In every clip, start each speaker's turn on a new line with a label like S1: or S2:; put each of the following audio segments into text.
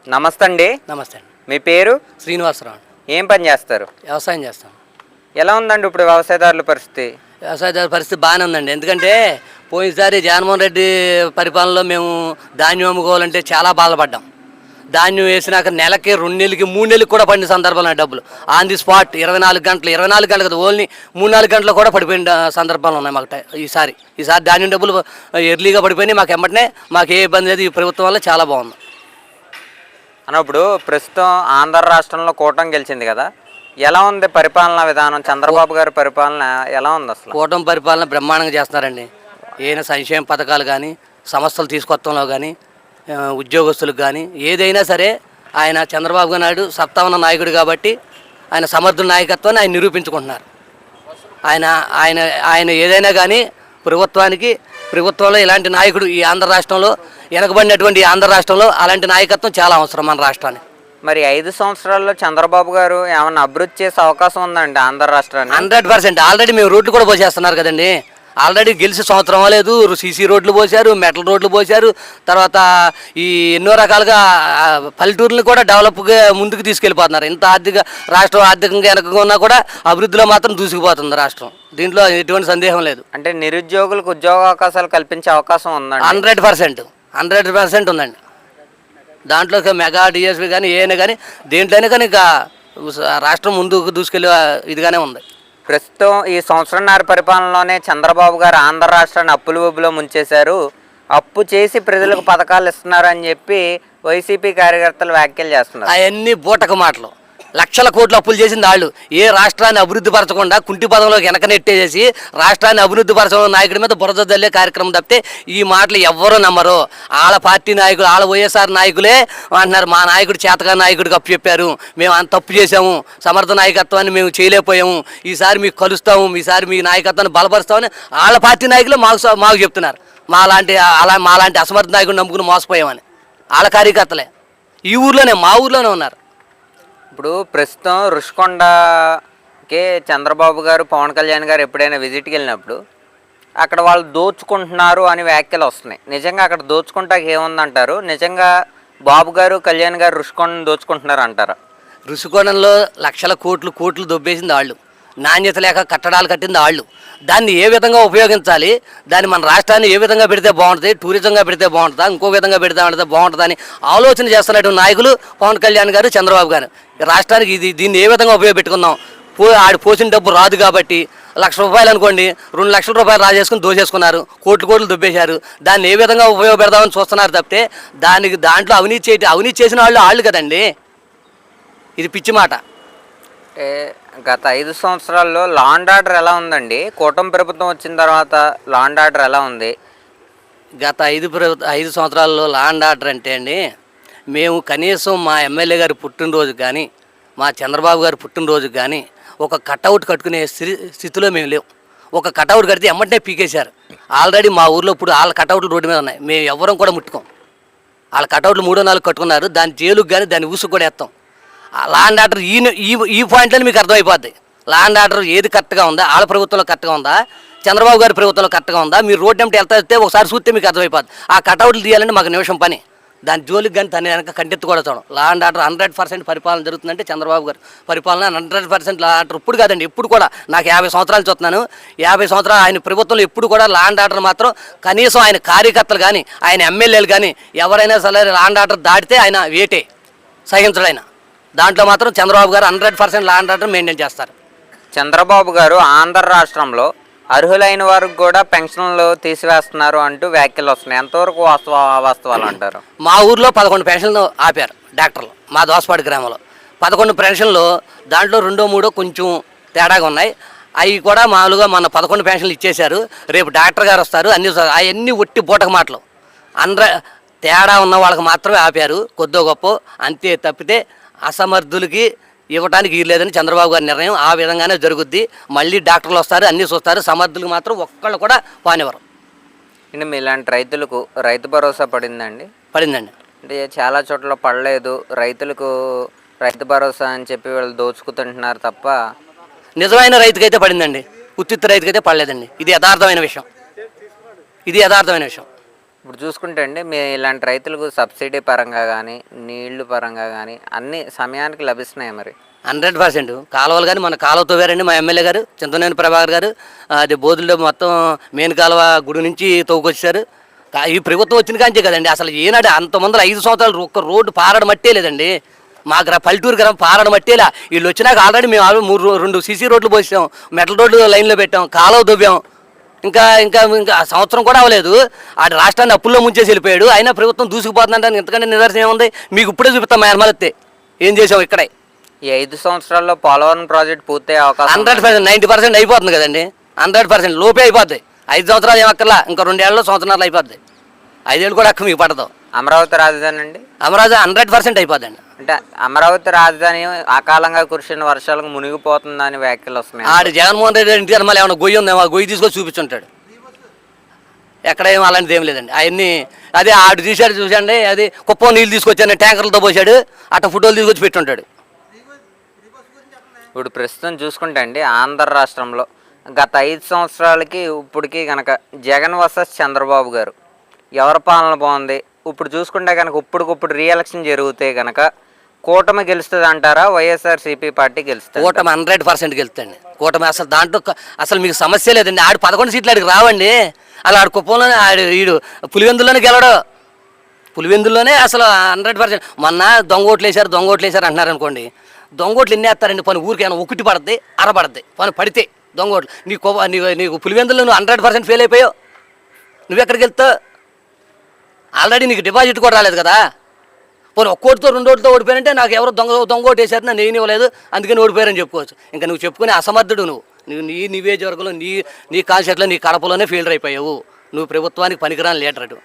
S1: నమస్తే అండి.
S2: నమస్తే అండి.
S1: మీ పేరు?
S2: శ్రీనివాసరావు అండి.
S1: ఏం పని చేస్తారు?
S2: వ్యవసాయం చేస్తాం.
S1: ఎలా ఉందండి ఇప్పుడు వ్యవసాయదారుల పరిస్థితి?
S2: వ్యవసాయదారు పరిస్థితి బాగానే ఉందండి. ఎందుకంటే పోయినసారి జగన్మోహన్ రెడ్డి పరిపాలనలో మేము ధాన్యం అమ్ముకోవాలంటే చాలా బాధపడ్డాం. ధాన్యం వేసినాక నెలకి 2 నెలలకి 3 నెలలకి కూడా పడిన సందర్భాలు డబ్బులు ఆన్ ది స్పాట్ 24 గంటలు కదా, ఓన్లీ 3-4 గంటలు కూడా పడిపోయిన సందర్భాలు ఉన్నాయి మాకు. ఈసారి ధాన్యం డబ్బులు ఎర్లీగా పడిపోయినాయి. మాకు ఎమ్మటనే మాకు ఏ ఇబ్బంది లేదు. ఈ ప్రభుత్వం వల్ల చాలా బాగుంది
S1: అన్నప్పుడు. ప్రస్తుతం ఆంధ్ర రాష్ట్రంలో కూటమి గెలిచింది కదా, ఎలా ఉంది పరిపాలనా విధానం? చంద్రబాబు గారి పరిపాలన ఎలా ఉంది? అసలు
S2: కూటమి పరిపాలన బ్రహ్మాండంగా చేస్తున్నారండి. ఏదైనా సంక్షేమ పథకాలు కానీ, సంస్థలు తీసుకొత్తంలో కానీ, ఉద్యోగస్తులకు కానీ ఏదైనా సరే ఆయన చంద్రబాబు నాయుడు సత్తా ఉన్న నాయకుడు కాబట్టి ఆయన సమర్థుల నాయకత్వాన్ని ఆయన నిరూపించుకుంటున్నారు. ఆయన ఏదైనా కానీ ప్రభుత్వంలో ఇలాంటి నాయకుడు ఈ ఆంధ్ర రాష్ట్రంలో, వెనకబడినటువంటి ఆంధ్ర రాష్ట్రంలో అలాంటి నాయకత్వం చాలా అవసరం మన రాష్ట్రానికి.
S1: మరి 5 సంవత్సరాల్లో చంద్రబాబు గారు ఏమన్నా అభివృద్ధి చేసే అవకాశం ఉందండి ఆంధ్ర రాష్ట్రాన్ని?
S2: 100%. ఆల్రెడీ మేము రోడ్లు కూడా పోసేస్తున్నారు కదండి. ఆల్రెడీ గెలిచి సంవత్సరం అవ్వలేదు. సీసీ రోడ్లు పోసారు, మెటల్ రోడ్లు పోసారు. తర్వాత ఈ ఎన్నో రకాలుగా పల్లెటూరుని కూడా డెవలప్గా ముందుకు తీసుకెళ్ళిపోతున్నారు. ఇంత రాష్ట్రం ఆర్థికంగా వెనకగా ఉన్నా కూడా అభివృద్ధిలో మాత్రం దూసుకుపోతుంది రాష్ట్రం. దీంట్లో ఎటువంటి సందేహం లేదు.
S1: అంటే నిరుద్యోగులకు ఉద్యోగ అవకాశాలు కల్పించే అవకాశం ఉందండి?
S2: 100% ఉందండి. దాంట్లో మెగా డిఎస్పీ కానీ ఏమైనా కానీ దేంట్లోనే కానీ ఇంకా రాష్ట్రం ముందుకు దూసుకెళ్ళే ఇదిగానే ఉంది.
S1: ప్రస్తుతం ఈ సంవత్సరంన్నర పరిపాలనలోనే చంద్రబాబు గారు ఆంధ్ర రాష్ట్రాన్ని అప్పుల ఊబిలో ముంచేశారు. అప్పు చేసి ప్రజలకు పథకాలు ఇస్తున్నారు అని చెప్పి వైసీపీ కార్యకర్తలు వ్యాఖ్యలు చేస్తున్నారు.
S2: అవన్నీ బూటక మాటలు. లక్షల కోట్లు అప్పులు చేసింది వాళ్ళు. ఏ రాష్ట్రాన్ని అభివృద్ధి పరచకుండా కుంటి పదంలోకి వెనక నెట్టేసి రాష్ట్రాన్ని అభివృద్ధి పరచడం నాయకుడి మీద బురద జల్లే కార్యక్రమం తప్పితే ఈ మాటలు ఎవ్వరూ నమ్మరు. వాళ్ళ పార్టీ నాయకులు, వాళ్ళ వైఎస్ఆర్ నాయకులే అంటున్నారు మా నాయకుడు చేతగా నాయకుడికి అప్పు చెప్పారు, మేము అంత తప్పు చేసాము, సమర్థ నాయకత్వాన్ని మేము చేయలేకపోయాము, ఈసారి మీకు కలుస్తాము, ఈసారి మీ నాయకత్వాన్ని బలపరుస్తామని వాళ్ళ పార్టీ నాయకులే మాకు చెప్తున్నారు. మాలాంటి అసమర్థ నాయకుడిని నమ్ముకుని మోసపోయామని వాళ్ళ కార్యకర్తలే ఈ ఊర్లోనే, మా ఊర్లోనే ఉన్నారు.
S1: ఇప్పుడు ప్రస్తుతం రుషికొండకే చంద్రబాబు గారు, పవన్ కళ్యాణ్ గారు ఎప్పుడైనా విజిట్కి వెళ్ళినప్పుడు అక్కడ వాళ్ళు దోచుకుంటున్నారు అని వ్యాఖ్యలు వస్తున్నాయి. నిజంగా అక్కడ దోచుకుంటాక ఏముందంటారు? నిజంగా బాబు గారు, కళ్యాణ్ గారు రుషికొండను దోచుకుంటున్నారు అంటారా?
S2: రుషికొండలో లక్షల కోట్లు దొబ్బేసింది వాళ్ళు. నాణ్యత లేక కట్టడాలు కట్టింది వాళ్ళు. దాన్ని ఏ విధంగా ఉపయోగించాలి, దాన్ని మన రాష్ట్రాన్ని ఏ విధంగా పెడితే బాగుంటుంది, టూరిజంగా పెడితే బాగుంటుందా, ఇంకో విధంగా పెడితే బాగుంటుందా అని ఆలోచన చేస్తున్నటువంటి నాయకులు పవన్ కళ్యాణ్ గారు, చంద్రబాబు గారు. రాష్ట్రానికి దీన్ని ఏ విధంగా ఉపయోగపెట్టుకుందాం, ఆడి పోసిన డబ్బు రాదు కాబట్టి ₹1,00,000 అనుకోండి, ₹2,00,000 రాజేసుకుని దోచేసుకున్నారు, కోట్లు దొబ్బేశారు. దాన్ని ఏ విధంగా ఉపయోగపెడదామని చూస్తున్నారు తప్పితే దాంట్లో అవినీతి చేసిన వాళ్ళు కదండి. ఇది పిచ్చి మాట.
S1: గత 5 సంవత్సరాల్లో లా అండ్ ఆర్డర్ ఎలా ఉందండి? కూటమి ప్రభుత్వం వచ్చిన తర్వాత లా అండ్ ఆర్డర్ ఎలా ఉంది?
S2: గత 5 సంవత్సరాల్లో లా అండ్ ఆర్డర్ అంటే అండి, మేము కనీసం మా ఎమ్మెల్యే గారి పుట్టినరోజు కానీ, మా చంద్రబాబు గారి పుట్టినరోజుకి కానీ ఒక కటౌట్ కట్టుకునే స్థితిలో మేము లేవు. ఒక కటౌట్ కడితే ఎమ్మటే పీకేశారు. ఆల్రెడీ మా ఊర్లో ఇప్పుడు వాళ్ళ కటౌట్లు రోడ్డు మీద ఉన్నాయి. మేము ఎవరం కూడా ముట్టుకోం. వాళ్ళ కటౌట్లు 3-4 కట్టుకున్నారు. దాని జైలుకు కానీ దాన్ని ఊసుకు కూడా వేస్తాం. లా అండ్ ఆర్డర్ ఈ పాయింట్లని మీకు అర్థమైపోద్ది. లా అండ్ ఆర్డర్ ఏది కరెక్ట్గా ఉందా, వాళ్ళ ప్రభుత్వంలో కరెక్ట్గా ఉందా, చంద్రబాబు గారి ప్రభుత్వంలో కరెక్ట్గా ఉందా, మీరు రోడ్డు వెంట వెళ్తే ఒకసారి చూస్తే మీకు అర్థమైపోద్ది. ఆ కటౌట్లు తీయాలంటే మాకు నిమిషం పని. దాని జోలికి కానీ తన వెనక కంటెత్తు కూడా చూడం. లా అండ్ ఆర్డర్ 100% పరిపాలన జరుగుతుందంటే చంద్రబాబు గారు పరిపాలన 100% లా ఆర్డర్. ఇప్పుడు కాదండి, ఎప్పుడు కూడా. నాకు 50 సంవత్సరాలు చూస్తున్నాను. 50 సంవత్సరాలు ఆయన ప్రభుత్వంలో ఎప్పుడు కూడా లా అండ్ ఆర్డర్ మాత్రం కనీసం ఆయన కార్యకర్తలు కానీ, ఆయన ఎమ్మెల్యేలు కానీ ఎవరైనా సరే లా అండ్ ఆర్డర్ దాటితే ఆయన వేటే సహించడైనా. దాంట్లో మాత్రం చంద్రబాబు గారు 100% లా అండ్ ఆర్డర్ మెయింటైన్ చేస్తారు.
S1: చంద్రబాబు గారు ఆంధ్ర రాష్ట్రంలో అర్హులైన వారికి కూడా పెన్షన్లు తీసివేస్తున్నారు అంటూ వ్యాఖ్యలు వస్తున్నాయి. ఎంతవరకు వాస్తవాలు అంటారు?
S2: మా ఊర్లో 11 పెన్షన్లు ఆపారు డాక్టర్లు. మా దోసపాడు గ్రామంలో 11 పెన్షన్లు, దాంట్లో 2-3 కొంచెం తేడాగా ఉన్నాయి. అవి కూడా మామూలుగా మన 11 పెన్షన్లు ఇచ్చేశారు. రేపు డాక్టర్ గారు వస్తారు. అవన్నీ ఒట్టి బూటక మాటలు. తేడా ఉన్న వాళ్ళకి మాత్రమే ఆపారు, కొద్దో గొప్ప అంతే. తప్పితే అసమర్థులకి ఇవ్వడానికి లేదని చంద్రబాబు గారి నిర్ణయం. ఆ విధంగానే జరుగుద్ది. మళ్ళీ డాక్టర్లు వస్తారు, అన్నీ చూస్తారు. సమర్థులకు మాత్రం ఒక్కళ్ళు కూడా పానివ్వరు.
S1: అంటే మీలాంటి రైతులకు రైతు భరోసా పడిందండి?
S2: పడిందండి.
S1: అంటే చాలా చోట్ల పడలేదు. రైతులకు రైతు భరోసా అని చెప్పి వీళ్ళు దోచుకుతుంటున్నారు తప్ప
S2: నిజమైన రైతుకైతే పడిందండి, ఉత్తిత్త రైతుకైతే పడలేదండి. ఇది యథార్థమైన విషయం.
S1: ఇప్పుడు చూసుకుంటే అండి మీ ఇలాంటి రైతులకు సబ్సిడీ పరంగా కానీ నీళ్లు పరంగా కానీ అన్ని సమయానికి లభిస్తున్నాయి మరి.
S2: 100% కాలువలు కానీ మన కాలువ తవ్వారండి మా ఎమ్మెల్యే గారు చింతనేని ప్రభాకర్ గారు. అది బోధుల్లో మొత్తం మెయిన్ కాలువ గుడి నుంచి తవ్వుకొచ్చారు. ఈ ప్రభుత్వం వచ్చిన కాంచే కదండి అసలు ఏనాడు అంతమంది 5 సంవత్సరాలు ఒక్క రోడ్డు పారడం మట్టే లేదండి. మా పల్లెటూరు గ్రామం పారడం మట్టేలా. వీళ్ళు వచ్చినాక ఆల్రెడీ మేము 2 సీసీ రోడ్లు పోసాం, మెటల్ రోడ్లు లైన్లో పెట్టాం, కాలువ దొవ్వాం. ఇంకా ఇంకా ఇంకా సంవత్సరం కూడా అవ్వలేదు. ఆ రాష్ట్రాన్ని అప్పుల్లో ముంచేసి వెళ్ళిపోయాడు. అయినా ప్రభుత్వం దూసుకుపోతుందంటే ఇంతకంటే నిదర్శనం ఏముంది? మీకు ఇప్పుడే చూపిస్తాం మా ఎనమలెత్తే ఏం చేసాం ఇక్కడే.
S1: ఈ 5 సంవత్సరాల్లో పోలవరం ప్రాజెక్ట్ పూర్తయ్యే అవకాశం
S2: 100% 90% అయిపోతుంది కదండి. 100% లోపే అయిపోద్ది. 5 సంవత్సరాలు ఏమక్కర్లా, ఇంకా 2 ఏళ్ళలో సంవత్సరాలు అయిపోద్ది. 5 ఏళ్ళు కూడా అక్క మీకు పడదు.
S1: అమరావతి రాజధాని అండి
S2: అమరావతి 100% అయిపోద్దండి.
S1: అంటే అమరావతి రాజధాని అకాలంగా కురిసిన వర్షాలకు మునిగిపోతుందని వ్యాఖ్యలు వస్తున్నాయి.
S2: ఆడు జగన్మోహన్ రెడ్డి ఇంటి మళ్ళీ ఏమైనా గొయ్యి ఉందేమో గొయ్యి తీసుకొని చూపించుంటాడు. ఎక్కడ ఏమో అలాంటిది ఏం లేదండి. అవన్నీ అదే ఆడు తీశాడు చూసండి. అది కుప్పం నీళ్ళు తీసుకొచ్చాను ట్యాంకర్లతో పోసాడు, అట్ట ఫోటోలు తీసుకొచ్చి పెట్టుంటాడు.
S1: ఇప్పుడు ప్రస్తుతం చూసుకుంటే అండి ఆంధ్ర రాష్ట్రంలో గత 5 సంవత్సరాలకి ఇప్పటికి కనుక జగన్ వర్సెస్ చంద్రబాబు గారు ఎవరి పాలన బాగుంది? ఇప్పుడు చూసుకుంటే కనుక ఇప్పటికిప్పుడు రీఎలక్షన్ జరిగితే కనుక కూటమి గెలుస్తుంది అంటారా, వైఎస్ఆర్సీపీ పార్టీ గెలుస్తుంది?
S2: కూటమి 100% గెలుస్తాండి. కూటమి అసలు దాంట్లో అసలు మీకు సమస్య లేదండి. ఆడు 11 సీట్లు ఆడికి రావండి. అలా ఆడు కుప్పంలోనే ఈడు పులివెందుల్లోనే గెలవడు. పులివెందుల్లోనే అసలు 100%. మొన్న దొంగోట్లు వేశారు అంటున్నారు అనుకోండి. దొంగోట్లు ఎన్ని వేస్తారండి? పని ఊరికైనా ఒకటి పడుతుంది, అరపడుతుంది. పని పడితే దొంగోట్లు నీకు పులివెందుల్లో నువ్వు 100% ఫెయిల్ అయిపోయావు. నువ్వెక్కడికి వెళ్తావు? ఆల్రెడీ నీకు డిపాజిట్ కూడా రాలేదు కదా. పోనీ ఒక్కోటితో 2 ఓట్లతో ఓడిపోయారంటే నాకు ఎవరో దొంగ ఓటు వేశారు, నన్ను నేను ఇవ్వలేదు అందుకని ఓడిపోయారని చెప్పుకోవచ్చు. ఇంకా నువ్వు చెప్పుకునే అసమర్థుడు. నువ్వు నీ నియోజకవర్గంలో నీ కాన్సెప్ట్లో నీ కడపలోనే ఫెయిల్ అయిపోయావు. నువ్వు ప్రభుత్వానికి పనికిరాని లీడర్ అటు.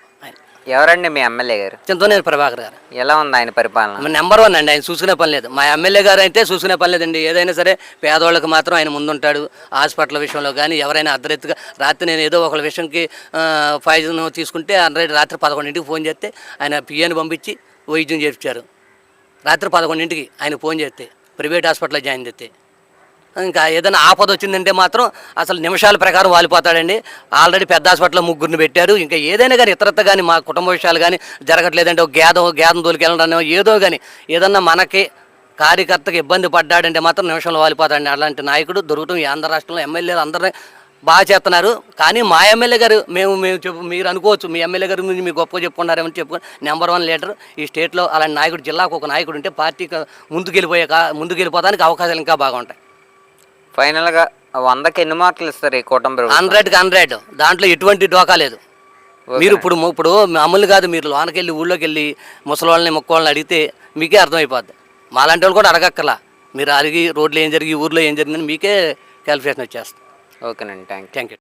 S1: ఎవరండి మీ ఎమ్మెల్యే గారు?
S2: చింతనేని ప్రభాకర్ గారు.
S1: ఎలా ఉంది ఆయన పరిపాలన?
S2: నెంబర్ 1 అండి. ఆయన చూసుకునే పని లేదు. మా ఎమ్మెల్యే గారు అయితే చూసుకునే పని లేదండి. ఏదైనా సరే పేదవాళ్ళకి మాత్రం ఆయన ముందుంటాడు. హాస్పిటల్ విషయంలో కానీ ఎవరైనా అర్ధరాత్రిగా రాత్రి నేను ఏదో ఒక విషయంకి పాయిజన్ తీసుకుంటే రాత్రి 11ంటికి ఫోన్ చేస్తే ఆయన పిఏని పంపించి వైద్యం చేయించారు. రాత్రి 11ంటికి ఆయన ఫోన్ చేస్తే ప్రైవేట్ హాస్పిటల్లో జాయిన్ చేస్తే. ఇంకా ఏదైనా ఆపద వచ్చిందంటే మాత్రం అసలు నిమిషాల ప్రకారం వాలిపోతాడండి. ఆల్రెడీ పెద్ద హాస్పిటల్లో 3 పెట్టారు. ఇంకా ఏదైనా కానీ ఇతరత్త కానీ మా కుటుంబ విషయాలు కానీ జరగట్లేదంటే ఒక గేదం తోలికెళ్ళడం ఏదో కానీ ఏదన్నా మనకి కార్యకర్తకి ఇబ్బంది పడ్డాడంటే మాత్రం నిమిషంలో వాలిపోతాడండి. అలాంటి నాయకుడు దొరుకుతాం ఈ ఆంధ్ర రాష్ట్రంలో. ఎమ్మెల్యేలు అందరినీ బాగా చేస్తున్నారు. కానీ మా ఎమ్మెల్యే గారు మీరు అనుకోవచ్చు మీ ఎమ్మెల్యే గారి గురించి మీరు గొప్పగా చెప్పుకున్నారేమని చెప్పుకొని నెంబర్ 1 లీడర్ ఈ స్టేట్లో. అలాంటి నాయకుడు జిల్లాకు ఒక నాయకుడు ఉంటే పార్టీకి ముందుకెళ్ళిపోవడానికి అవకాశాలు ఇంకా బాగుంటాయి.
S1: ఫైనల్గా 100కి ఎన్ని మార్కులు ఇస్తారు ఈ కూటమి ప్రభుత్వం?
S2: 100కి 100. దాంట్లో ఎటువంటి డోకా లేదు. మీరు ఇప్పుడు మామూలు కాదు, మీరు లోనకి వెళ్ళి ఊళ్ళోకి వెళ్ళి ముసలి మొక్కవాళ్ళని అడిగితే మీకే అర్థమైపోద్ది. మాలాంటి వాళ్ళు కూడా అడగక్కర్లా. మీరు అడిగి రోడ్లు ఏం జరిగి ఊర్లో ఏం జరిగిందని మీకే క్యాలిక్యులేషన్ వచ్చేస్తుంది.
S1: ఓకేనండి, థ్యాంక్ యూ.